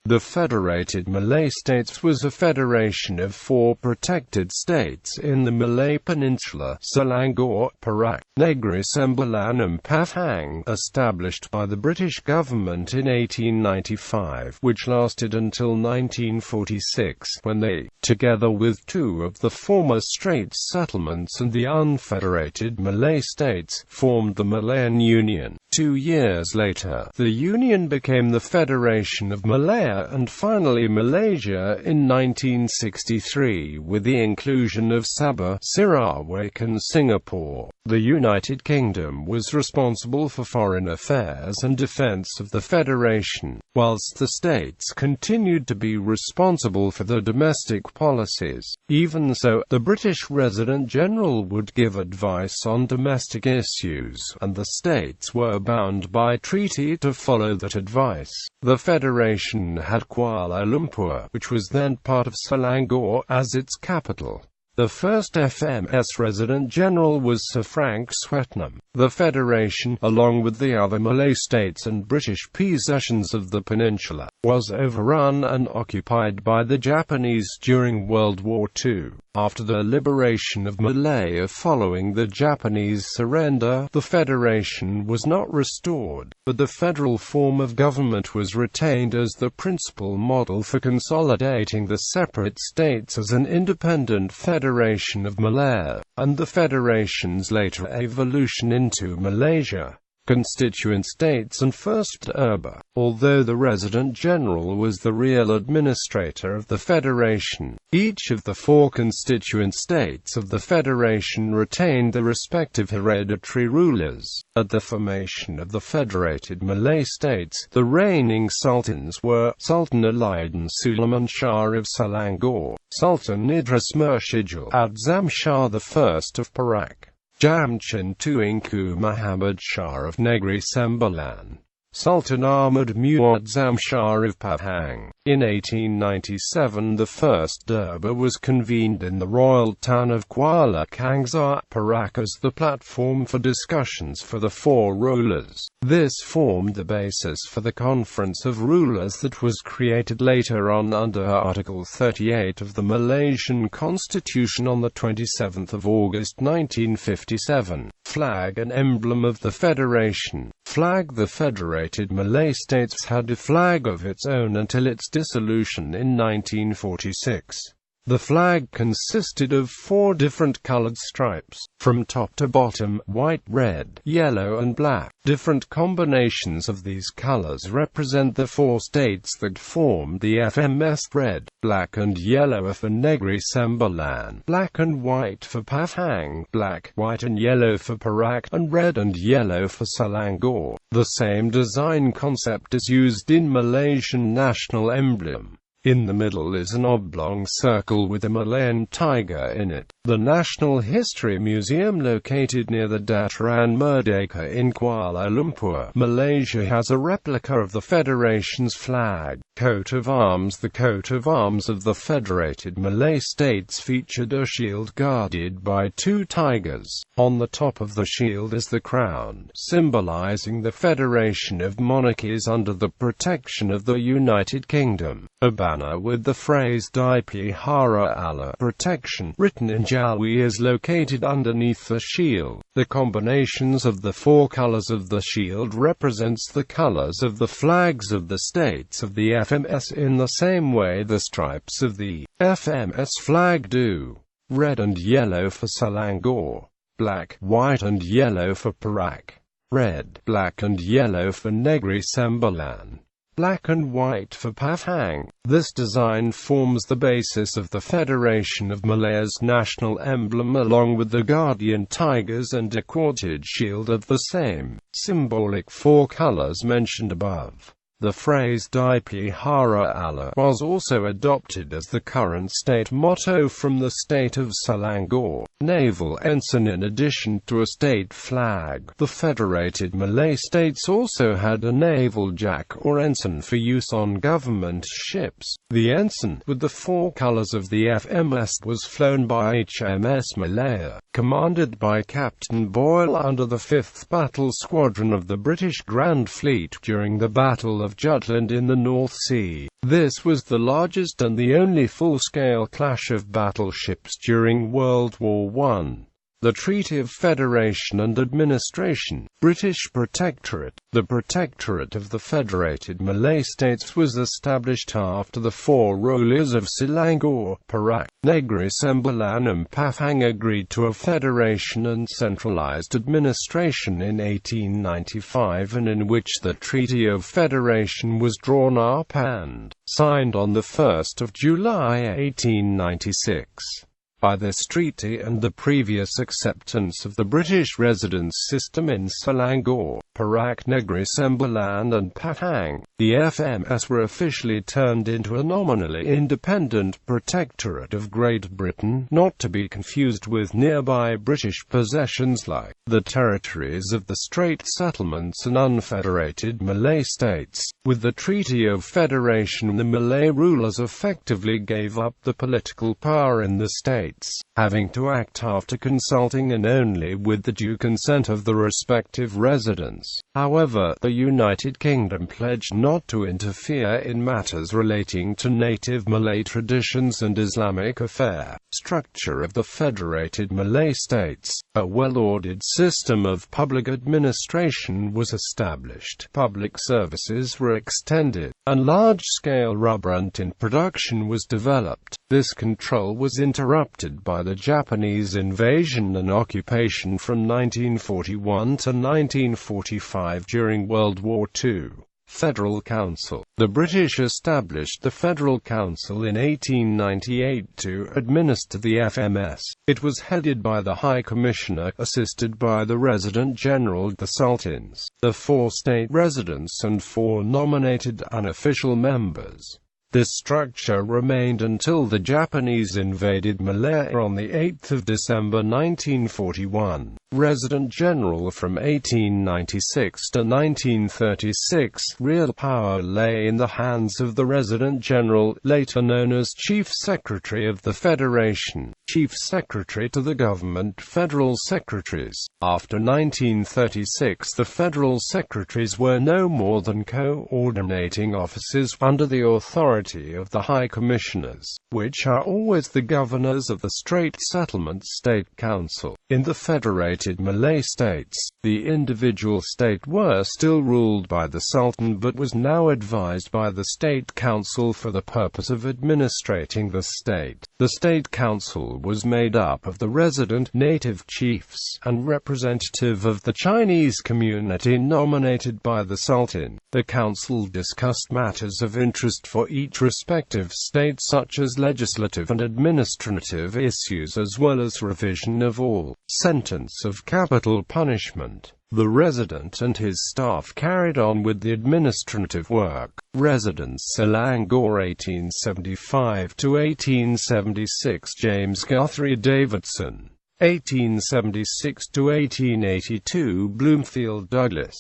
The Federated Malay States was a federation of 4 protected states in the Malay Peninsula, Selangor, Perak, Negeri Sembilan and Pahang, established by the British government in 1895, which lasted until 1946, when they, together with 2 of the former Straits Settlements and the Unfederated Malay States, formed the Malayan Union. 2 years later, the Union became the Federation of Malaya and finally Malaysia in 1963, with the inclusion of Sabah, Sarawak and Singapore. The United Kingdom was responsible for foreign affairs and defence of the Federation, whilst the states continued to be responsible for the domestic policies. Even so, the British Resident General would give advice on domestic issues, and the states were bound by treaty to follow that advice. The Federation had Kuala Lumpur, which was then part of Selangor, as its capital. The first FMS Resident General was Sir Frank Swetnam. The Federation, along with the other Malay states and British possessions of the peninsula, was overrun and occupied by the Japanese during World War II. After the liberation of Malaya following the Japanese surrender, the Federation was not restored, but the federal form of government was retained as the principal model for consolidating the separate states as an independent Federation of Malaya, and the Federation's later evolution into Malaysia, constituent states and first Sabah. Although the Resident General was the real administrator of the Federation, each of the 4 constituent states of the Federation retained their respective hereditary rulers. At the formation of the Federated Malay States, the reigning sultans were Sultan Alauddin Sulaiman Shah of Selangor, Sultan Idris Murshidul Adzam Shah I of Perak, Jamshid Tuanku Muhammad Shah of Negeri Sembilan, Sultan Ahmad Muazzam Shah of Pahang. In 1897 the first Durbar was convened in the royal town of Kuala Kangsar, Perak as the platform for discussions for the 4 rulers. This formed the basis for the Conference of Rulers that was created later on under Article 38 of the Malaysian Constitution on 27 August 1957. Flag and emblem of the Federation. Flag. The Federated Malay States had a flag of its own until its dissolution in 1946. The flag consisted of 4 different colored stripes, from top to bottom, white, red, yellow and black. Different combinations of these colors represent the 4 states that formed the FMS. Red, black and yellow for Negeri Sembilan, black and white for Pahang, black, white and yellow for Perak, and red and yellow for Selangor. The same design concept is used in Malaysian national emblem. In the middle is an oblong circle with a Malayan tiger in it. The National History Museum, located near the Dataran Merdeka in Kuala Lumpur, Malaysia, has a replica of the Federation's flag. Coat of arms. The coat of arms of the Federated Malay States featured a shield guarded by 2 tigers. On the top of the shield is the crown, symbolizing the federation of monarchies under the protection of the United Kingdom. A banner with the phrase Di Pihara Allah, protection, written in Jawi, is located underneath the shield. The combinations of the 4 colors of the shield represents the colors of the flags of the states of the FMS in the same way the stripes of the FMS flag do. Red and yellow for Selangor, black, white and yellow for Perak, red, black and yellow for Negeri Sembilan, black and white for Pahang. This design forms the basis of the Federation of Malaya's national emblem, along with the guardian tigers and a quartered shield of the same symbolic 4 colors mentioned above. The phrase Di Pihara Allah was also adopted as the current state motto from the state of Selangor. Naval ensign. In addition to a state flag, the Federated Malay States also had a naval jack or ensign for use on government ships. The ensign, with the 4 colors of the FMS, was flown by HMS Malaya, commanded by Captain Boyle under the 5th Battle Squadron of the British Grand Fleet during the Battle of of Jutland in the North Sea. This was the largest and the only full-scale clash of battleships during World War I. The Treaty of Federation and Administration, British Protectorate. The Protectorate of the Federated Malay States was established after the four rulers of Selangor, Perak, Negeri Sembilan and Pahang agreed to a federation and centralized administration in 1895, and in which the Treaty of Federation was drawn up and signed on 1 July 1896. By this treaty and the previous acceptance of the British residence system in Selangor, Perak, Negeri Sembilan and Pahang, the FMS were officially turned into a nominally independent protectorate of Great Britain, not to be confused with nearby British possessions like the territories of the Straits Settlements and Unfederated Malay States. With the Treaty of Federation, the Malay rulers effectively gave up the political power in the states, having to act after consulting and only with the due consent of the respective residents. However, the United Kingdom pledged not to interfere in matters relating to native Malay traditions and Islamic affairs. Structure of the Federated Malay States. A well-ordered system of public administration was established. Public services were extended, and large-scale rubber and tin production was developed. This control was interrupted by the Japanese invasion and occupation from 1941 to 1945 during World War II. Federal Council. The British established the Federal Council in 1898 to administer the FMS. It was headed by the High Commissioner, assisted by the Resident General, the Sultan'S, the 4 state residents and 4 nominated unofficial members. This structure remained until the Japanese invaded Malaya on 8 December 1941. Resident General. From 1896 to 1936, real power lay in the hands of the Resident General, later known as Chief Secretary of the Federation. Chief Secretary to the Government. Federal Secretaries. After 1936, the Federal Secretaries were no more than coordinating officers under the authority of the High Commissioners, which are always the governors of the Straits Settlements State Council. In the Federated Malay States, the individual state were still ruled by the Sultan but was now advised by the State Council for the purpose of administrating the state. The State Council was made up of the resident native chiefs and representative of the Chinese community nominated by the Sultan. The council discussed matters of interest for each respective state, such as legislative and administrative issues, as well as revision of all sentence of capital punishment. The resident and his staff carried on with the administrative work. Residence. Selangor 1875 to 1876. James Guthrie Davidson 1876 to 1882. Bloomfield Douglas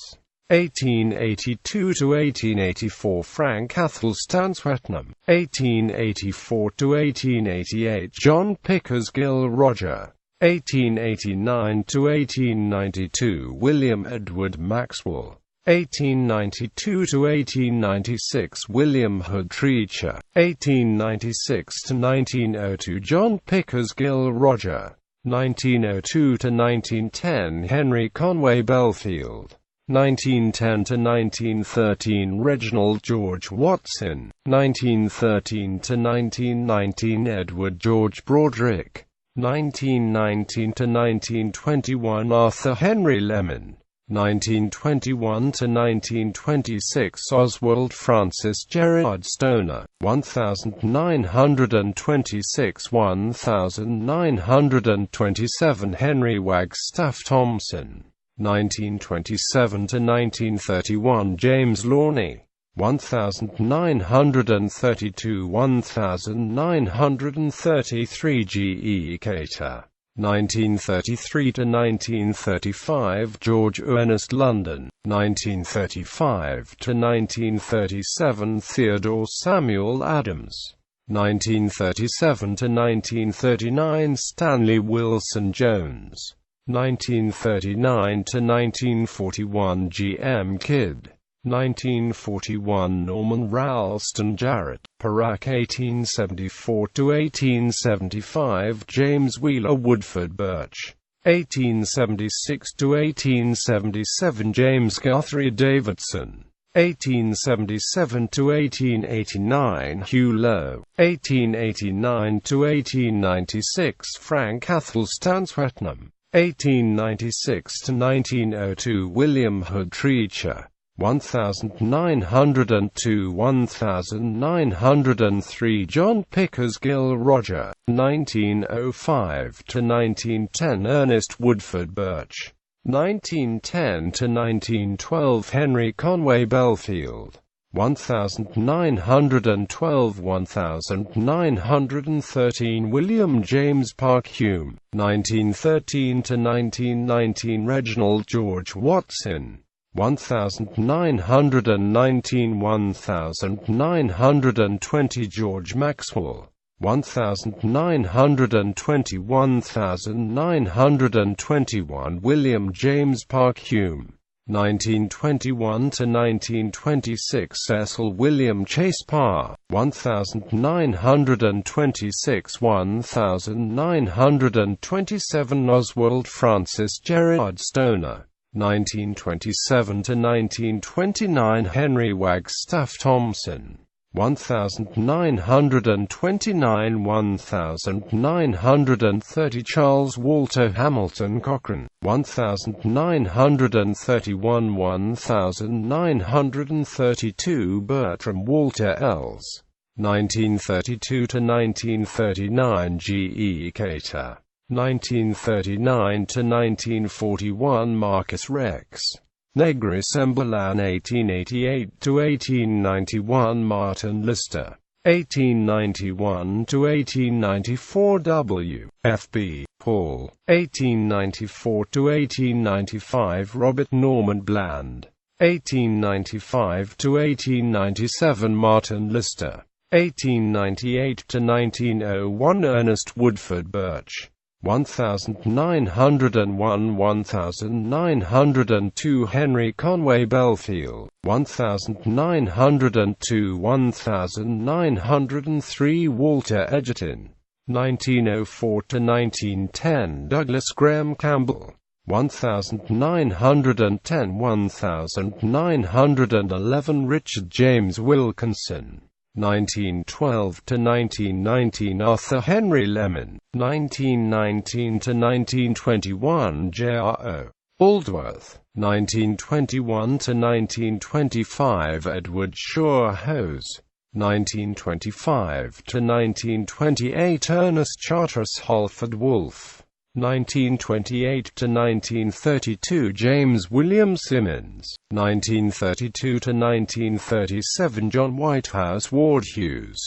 1882 to 1884. Frank Athelstan Swetnam 1884 to 1888. John Pickersgill Roger 1889 to 1892. William Edward Maxwell 1892 to 1896. William Hood Treacher 1896 to 1902. John Pickersgill Roger 1902 to 1910. Henry Conway Belfield 1910 to 1913. Reginald George Watson 1913 to 1919. Edward George Broderick 1919 to 1921. Arthur Henry Lemon 1921 to 1926. Oswald Francis Gerard Stoner 1926 1927. Henry Wagstaff Thompson 1927 to 1931. James Lawney 1932 1933. G. E. Cater 1933 to 1935. George Ernest London 1935 to 1937. Theodore Samuel Adams 1937 to 1939. Stanley Wilson Jones 1939 to 1941. G. M. Kidd 1941 Norman Ralston Jarrett, Perak 1874–1875 James Wheeler Woodford Birch, 1876–1877 James Guthrie Davidson, 1877–1889 Hugh Lowe, 1889–1896 Frank Athelstan Swetnam, 1896–1902 William Hood Treacher, 1902–1903 John Pickersgill Roger, 1905–1910 Ernest Woodford Birch, 1910–1912 Henry Conway Belfield, 1912–1913 William James Park Hume, 1913–1919 Reginald George Watson, 1919–1920 George Maxwell, 1921 William James Park Hume, 1921–1926 Cecil William Chase Parr, 1926–1927 Oswald Francis Gerard Stoner, 1927–1929 Henry Wagstaff Thompson, 1929–1930 Charles Walter Hamilton Cochrane, 1931–1932 Bertram Walter Ells, 1932–1939 G. E. Cater, 1939–1941 Marcus Rex, Negeri Sembilan 1888–1891 Martin Lister, 1891–1894 W. F. B. Paul, 1894–1895 Robert Norman Bland, 1895–1897 Martin Lister, 1898–1901 Ernest Woodford Birch, 1901–1902 Henry Conway Belfield, 1902–1903 Walter Egerton, 1904–1910 Douglas Graham Campbell, 1910–1911 Richard James Wilkinson, 1912–1919 Arthur Henry Lemon, 1919–1921 J.R.O. Aldworth, 1921–1925 Edward Shaw Hose, 1925–1928 Ernest Charteris Holford Wolfe, 1928–1932 James William Simmons, 1932–1937 John Whitehouse Ward Hughes,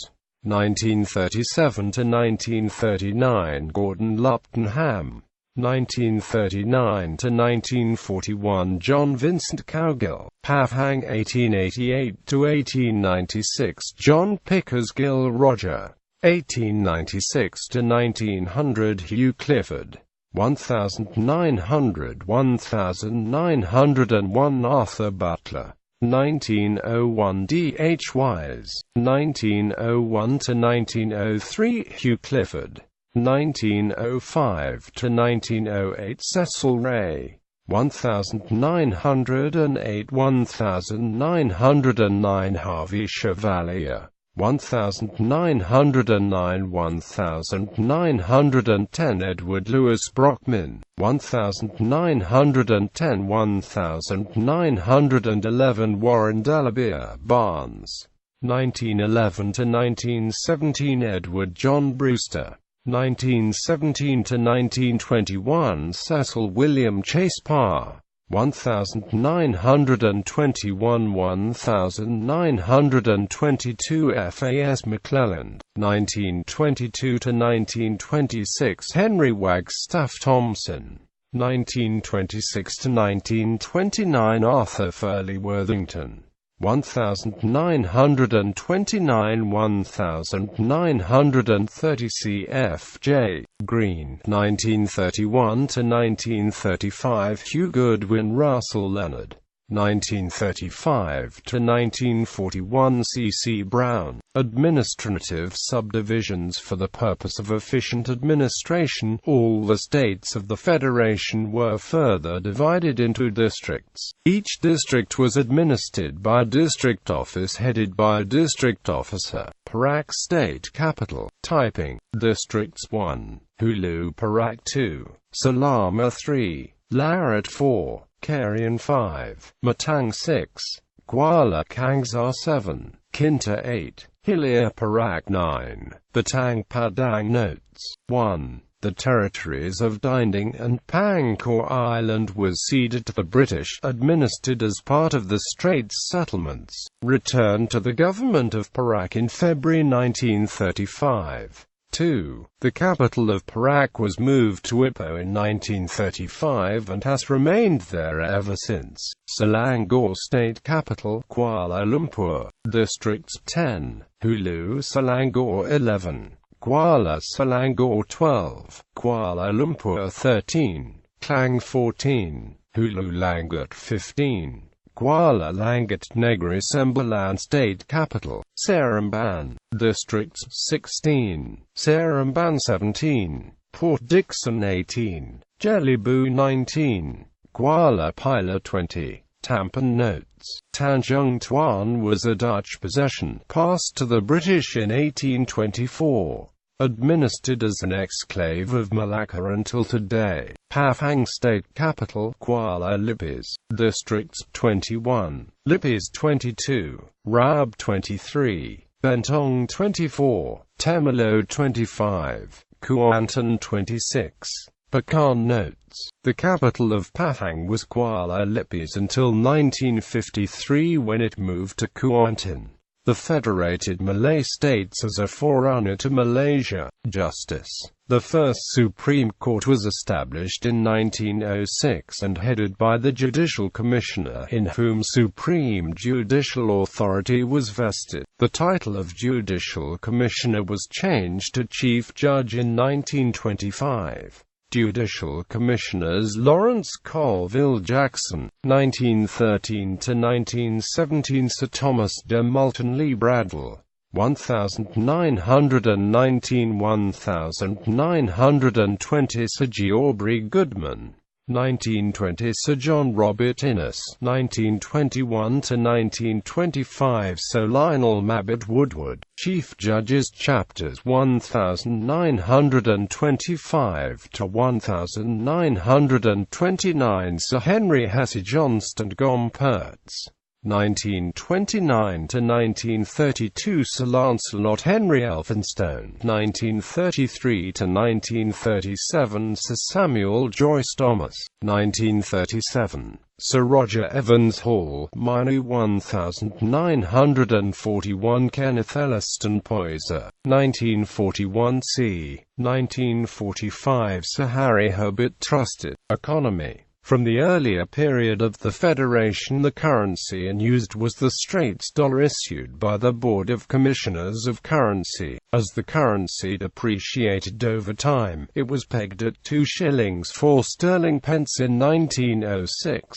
1937–1939 Gordon Lupton Ham, 1939–1941 John Vincent Cowgill, Pahang 1888–1896 John Pickersgill Roger, 1896–1900 Hugh Clifford, 1900–1901 Arthur Butler, 1901 D. H. Wise, 1901–1903 Hugh Clifford, 1905–1908 Cecil Ray, 1908–1909 Harvey Chevalier, 1909–1910 Edward Lewis Brockman, 1910–1911 Warren Delabere Barnes, 1911–1917 Edward John Brewster, 1917–1921 Cecil William Chase Parr, 1921–1922 F. A. S. McClelland, 1922–1926 Henry Wagstaff Thompson, 1926–1929 Arthur Furley Worthington, 1929–1930 C. F. J. Green, 1931–1935 Hugh Goodwin Russell Leonard, 1935 to 1941 C.C. Brown. Administrative subdivisions. For the purpose of efficient administration, all the states of the Federation were further divided into districts. Each district was administered by a district office headed by a district officer. Perak State Capital. Typing. Districts 1. Hulu Perak 2. Selama 3. Larat 4. Karian 5. Matang 6. Kuala Kangsar 7. Kinta 8. Hilir Perak 9. Batang Padang. Notes. 1. The territories of Dinding and Pangkor Island was ceded to the British, administered as part of the Straits Settlements, returned to the government of Perak in February 1935. 2. The capital of Perak was moved to Ipoh in 1935 and has remained there ever since. Selangor State Capital, Kuala Lumpur. Districts 10. Hulu Selangor 11. Kuala Selangor 12. Kuala Lumpur 13. Klang 14. Hulu Langat 15. Kuala Langat. Negeri Sembilan State Capital, Seremban. Districts 16. Seremban 17. Port Dickson 18. Jelebu 19. Kuala Pilar 20. Tampan. Notes. Tanjung Tuan was a Dutch possession, passed to the British in 1824. Administered as an exclave of Malacca until today. Pahang State Capital, Kuala Lipis. Districts 21. Lipis 22. Rab 23. Bentong 24. Temelo 25. Kuantan 26. Pekan. Notes. The capital of Pahang was Kuala Lipis until 1953 when it moved to Kuantan. The Federated Malay States as a forerunner to Malaysia. Justice. The first Supreme Court was established in 1906 and headed by the Judicial Commissioner, in whom supreme judicial authority was vested. The title of Judicial Commissioner was changed to Chief Judge in 1925. Judicial Commissioners Lawrence Colville Jackson, 1913–1917. Sir Thomas de Moulton Lee Bradwell, 1919–1920. Sir Geoffrey Goodman, 1920. Sir John Robert Innes, 1921–1925. Sir Lionel Mabbitt Woodward, Chief Judges Chapters 1925–1929. Sir Henry Hesse Johnston Gompertz, 1929–1932. Sir Lancelot Henry Elphinstone, 1933–1937. Sir Samuel Joyce Thomas, 1937. Sir Roger Evans Hall, Minor 1941. Kenneth Elliston Poyser, 1941. C. 1945. Sir Harry Herbert Trusted. Economy. From the earlier period of the Federation, the currency in use was the Straits dollar issued by the Board of Commissioners of Currency. As the currency depreciated over time, it was pegged at 2 shillings 4 sterling pence in 1906.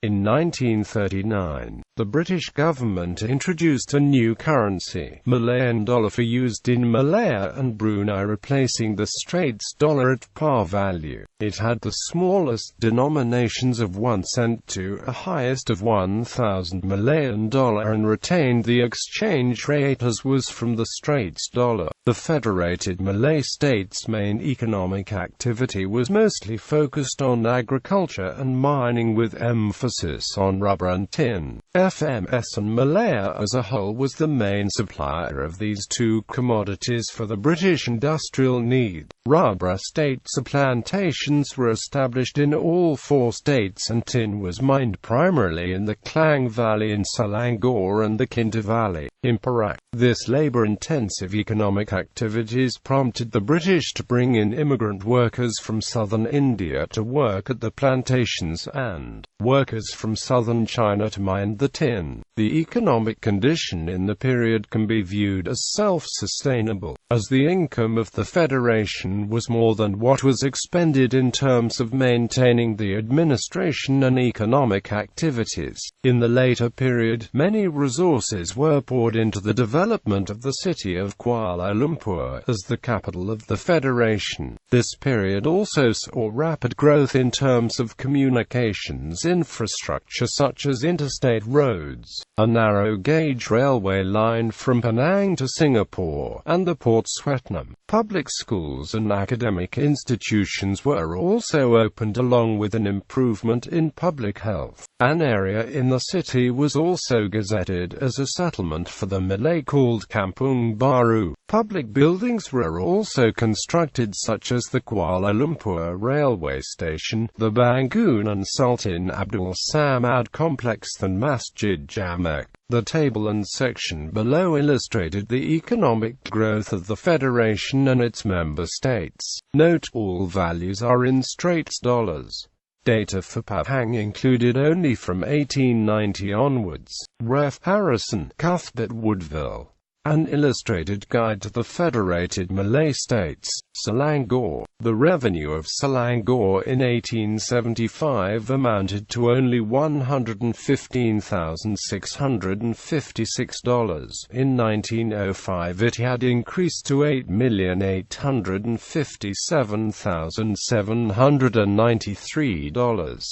In 1939, the British government introduced a new currency, Malayan dollar, for used in Malaya and Brunei, replacing the Straits dollar at par value. It had the smallest denominations of 1 cent to a highest of 1,000 Malayan dollar and retained the exchange rate as was from the Straits dollar. The Federated Malay States' main economic activity was mostly focused on agriculture and mining, with emphasis on rubber and tin. FMS, and Malaya as a whole was the main supplier of these two commodities for the British industrial need. Rubber estates or plantations were established in all 4 states, and tin was mined primarily in the Klang Valley in Selangor and the Kinta Valley in Perak. This labor-intensive economic activities prompted the British to bring in immigrant workers from southern India to work at the plantations and workers from southern China to mine the tin. The economic condition in the period can be viewed as self-sustainable, as the income of the Federation was more than what was expended in terms of maintaining the administration and economic activities. In the later period, many resources were poured into the development of the city of Kuala Lumpur as the capital of the Federation. This period also saw rapid growth in terms of communications infrastructure such as interstate roads, a narrow-gauge railway line from Penang to Singapore, and the Port Swetnam. Public schools and academic institutions were also opened along with an improvement in public health. An area in the city was also gazetted as a settlement for the Malay called Kampung Baru. Public buildings were also constructed such as the Kuala Lumpur Railway Station, the Bangun and Sultan Abdul Samad Complex and Masjid Jamek. The table and section below illustrated the economic growth of the Federation and its member states. Note all values are in Straits dollars. Data for Pahang included only from 1890 onwards. Ref. Harrison, Cuthbert Woodville. An Illustrated Guide to the Federated Malay States, Selangor. The revenue of Selangor in 1875 amounted to only $115,656. In 1905 it had increased to $8,857,793.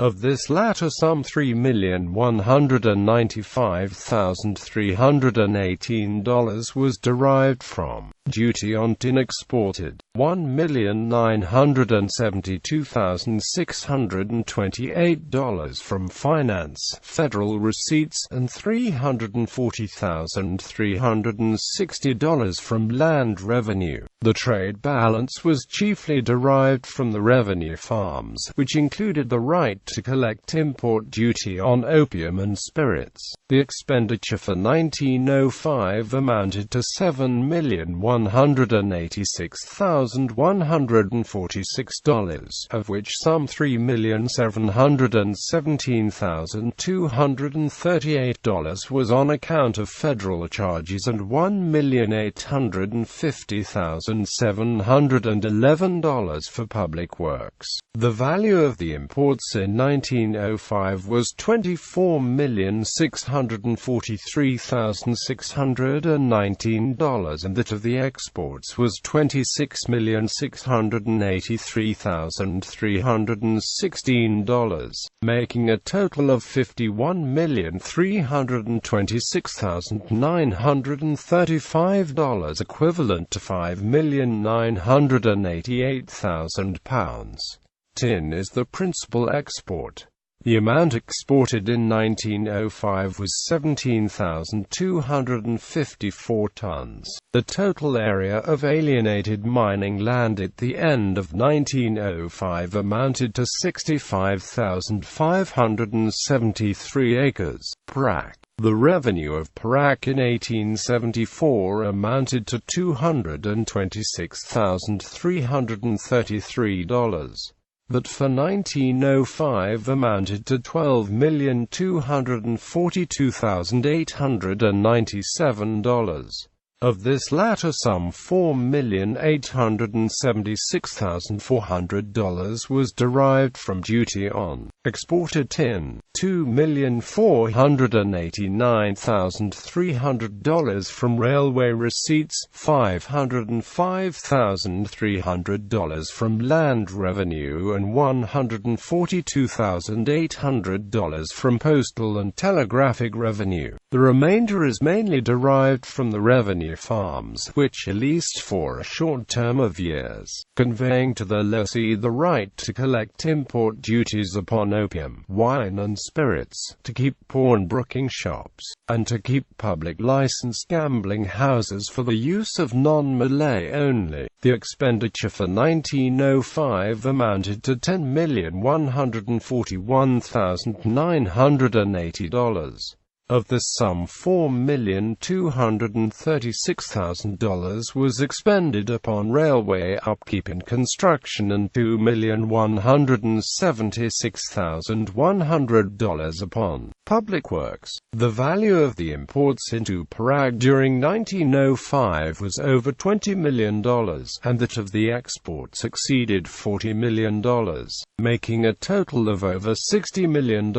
Of this latter sum, $3,195,318 was derived from duty on tin exported, $1,972,628 from finance, federal receipts, and $340,360 from land revenue. The trade balance was chiefly derived from the revenue farms, which included the right to collect import duty on opium and spirits. The expenditure for 1905 amounted to $7,186,146, of which some $3,717,238 was on account of federal charges and $1,850,711 for public works. The value of the imports in 1905 was $24,643,619, and that of the exports was $26,683,316, making a total of $51,326,935, equivalent to £5,988,000. Tin is the principal export. The amount exported in 1905 was 17,254 tons. The total area of alienated mining land at the end of 1905 amounted to 65,573 acres. Perak. The revenue of Perak in 1874 amounted to $226,333. But for 1905 amounted to $12,242,897. Of this latter sum, $4,876,400 was derived from duty on exported tin, $2,489,300 from railway receipts, $505,300 from land revenue, and $142,800 from postal and telegraphic revenue. The remainder is mainly derived from the revenue farms, which are leased for a short term of years, conveying to the lessee the right to collect import duties upon opium, wine and spirits, to keep pawnbroking shops, and to keep public licensed gambling houses for the use of non-Malay only. The expenditure for 1905 amounted to $10,141,980. Of the sum, $4,236,000 was expended upon railway upkeep and construction and $2,176,100 upon public works. The value of the imports into Perak during 1905 was over $20 million, and that of the exports exceeded $40 million, making a total of over $60 million,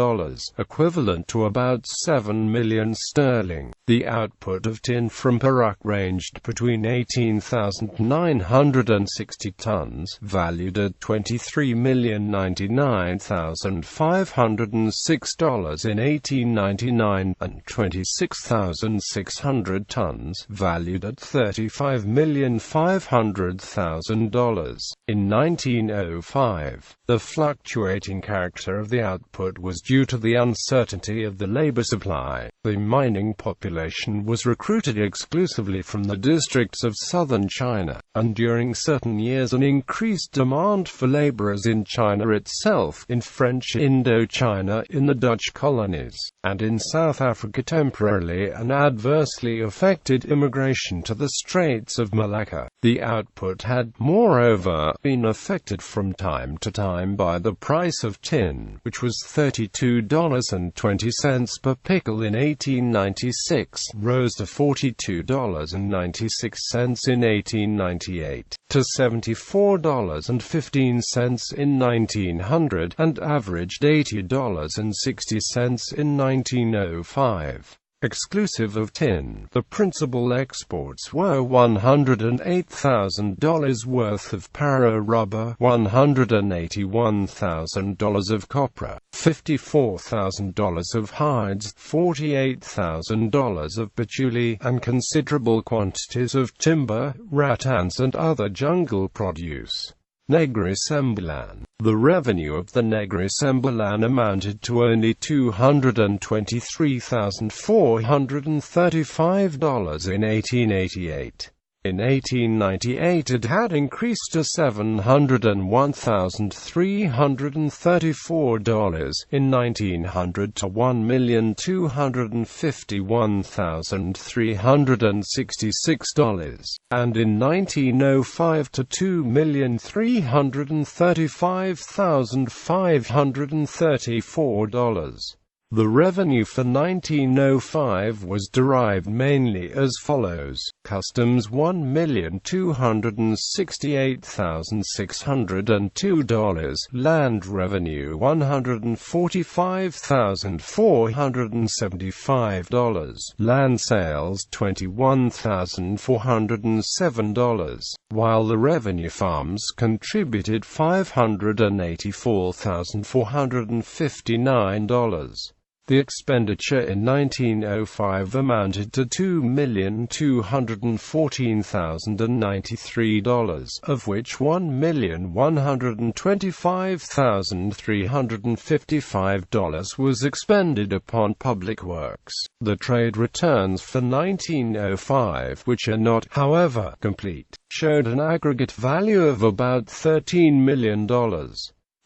equivalent to about £7 million sterling. The output of tin from Perak ranged between 18,960 tons, valued at $23,099,506 in 1899, and 26,600 tons, valued at $35,500,000 in 1905. The fluctuating character of the output was due to the uncertainty of the labor supply. The mining population was recruited exclusively from the districts of southern China, and during certain years an increased demand for laborers in China itself, in French Indochina, in the Dutch colonies, and in South Africa temporarily and adversely affected immigration to the Straits of Malacca. The output had, moreover, been affected from time to time by the price of tin, which was $32.20 per pickle in 1896, rose to $42.96 in 1898, to $74.15 in 1900, and averaged $80.60 in 1905. Exclusive of tin, the principal exports were $108,000 worth of para rubber, $181,000 of copra, $54,000 of hides, $48,000 of patchouli, and considerable quantities of timber, rattans and other jungle produce. Negeri Sembilan. The revenue of the Negeri Sembilan amounted to only $223,435 in 1888. In 1898 it had increased to $701,334, in 1900 to $1,251,366, and in 1905 to $2,335,534. The revenue for 1905 was derived mainly as follows: customs $1,268,602, land revenue $145,475, land sales $21,407, while the revenue farms contributed $584,459. The expenditure in 1905 amounted to $2,214,093, of which $1,125,355 was expended upon public works. The trade returns for 1905, which are not, however, complete, showed an aggregate value of about $13 million.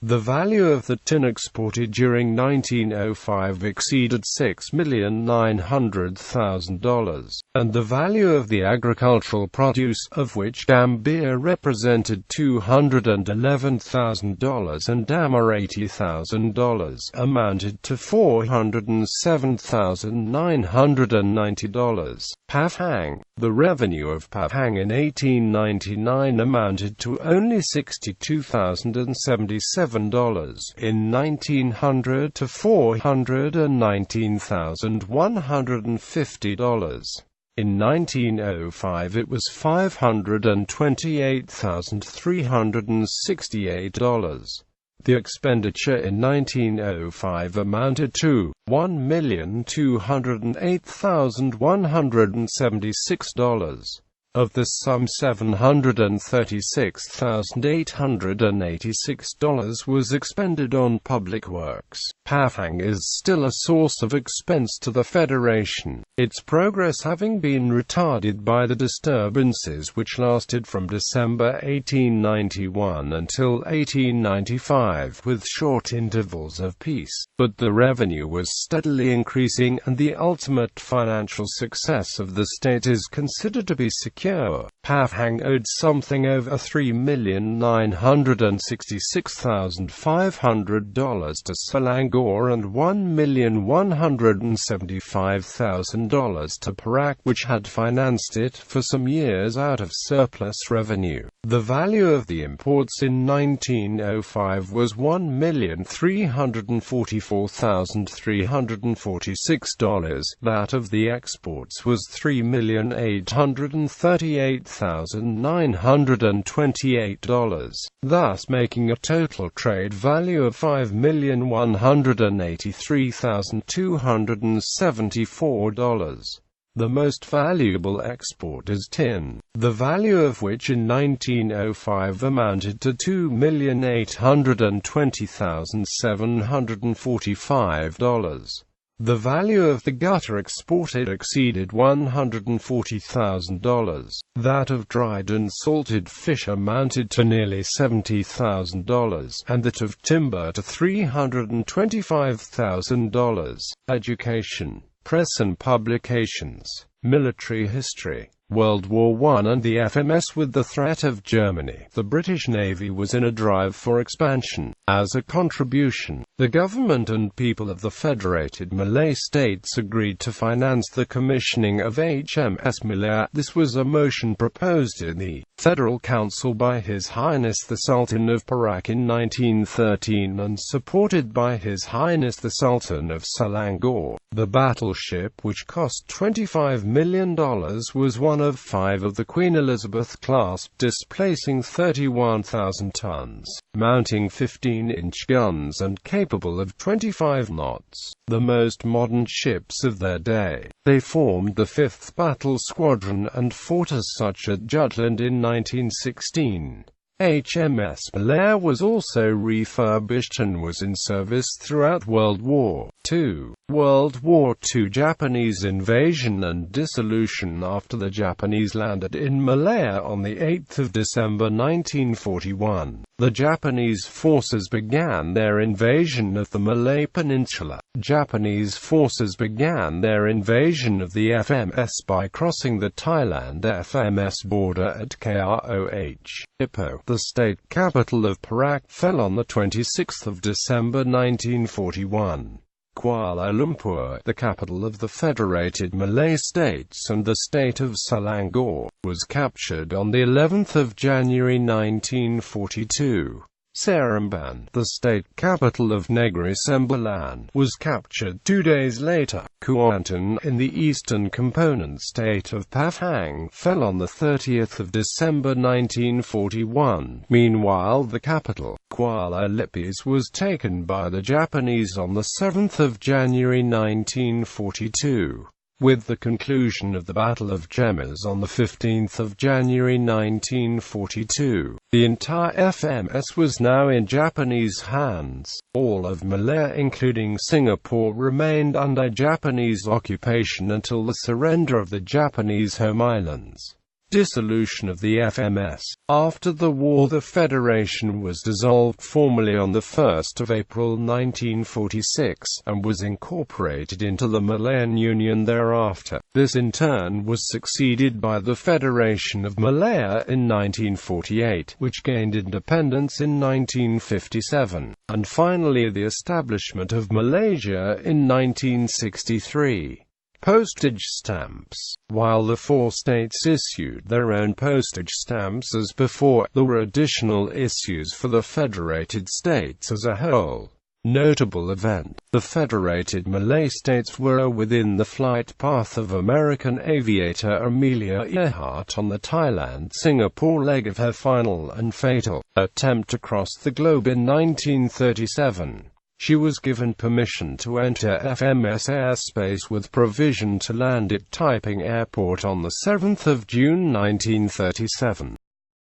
The value of the tin exported during 1905 exceeded $6,900,000, and the value of the agricultural produce, of which Gambir represented $211,000 and Damar $80,000, amounted to $407,990. Pahang. The revenue of Pahang in 1899 amounted to only $62,077. In 1900 to $419,150. In 1905 it was $528,368. The expenditure in 1905 amounted to $1,208,176. Of the sum, $736,886 was expended on public works. Pahang is still a source of expense to the Federation, its progress having been retarded by the disturbances which lasted from December 1891 until 1895, with short intervals of peace. But the revenue was steadily increasing, and the ultimate financial success of the state is considered to be secure. Pahang owed something over $3,966,500 to Selangor and $1,175,000 to Perak, which had financed it for some years out of surplus revenue. The value of the imports in 1905 was $1,344,346. That of the exports was $3,838,928, thus making a total trade value of $5,183,274. The most valuable export is tin, the value of which in 1905 amounted to $2,820,745. The value of the gutter exported exceeded $140,000. That of dried and salted fish amounted to nearly $70,000, and that of timber to $325,000. Education, press and publications, military history. World War I and the FMS. With the threat of Germany, the British Navy was in a drive for expansion. As a contribution, the government and people of the Federated Malay States agreed to finance the commissioning of HMS Malaya. This was a motion proposed in the Federal Council by His Highness the Sultan of Perak in 1913 and supported by His Highness the Sultan of Selangor. The battleship, which cost $25 million, was one of 5 of the Queen Elizabeth class, displacing 31,000 tons, mounting 15-inch guns and capable of 25 knots. The most modern ships of their day, they formed the 5th Battle Squadron and fought as such at Jutland in 1916. HMS Malaya was also refurbished and was in service throughout World War II. World War II Japanese invasion and dissolution. After the Japanese landed in Malaya on 8 December 1941, the Japanese forces began their invasion of the Malay Peninsula. Japanese forces began their invasion of the FMS by crossing the Thailand FMS border at Kroh. Ipoh, the state capital of Perak, fell on 26 December 1941. Kuala Lumpur, the capital of the Federated Malay States and the state of Selangor, was captured on 11 January 1942. Seremban, the state capital of Negeri Sembilan, was captured 2 days later. Kuantan, in the eastern component state of Pahang, fell on 30 December 1941. Meanwhile, the capital, Kuala Lumpur, was taken by the Japanese on 7 January 1942. With the conclusion of the Battle of Gemas on 15 January 1942, the entire FMS was now in Japanese hands. All of Malaya, including Singapore, remained under Japanese occupation until the surrender of the Japanese home islands. Dissolution of the FMS. After the war, the Federation was dissolved formally on 1 April 1946, and was incorporated into the Malayan Union thereafter. This in turn was succeeded by the Federation of Malaya in 1948, which gained independence in 1957, and finally the establishment of Malaysia in 1963. Postage stamps. While the 4 states issued their own postage stamps as before, there were additional issues for the Federated States as a whole. Notable event: the Federated Malay States were within the flight path of American aviator Amelia Earhart on the Thailand-Singapore leg of her final and fatal attempt to cross the globe in 1937. She was given permission to enter FMS airspace with provision to land at Taiping Airport on 7 June 1937.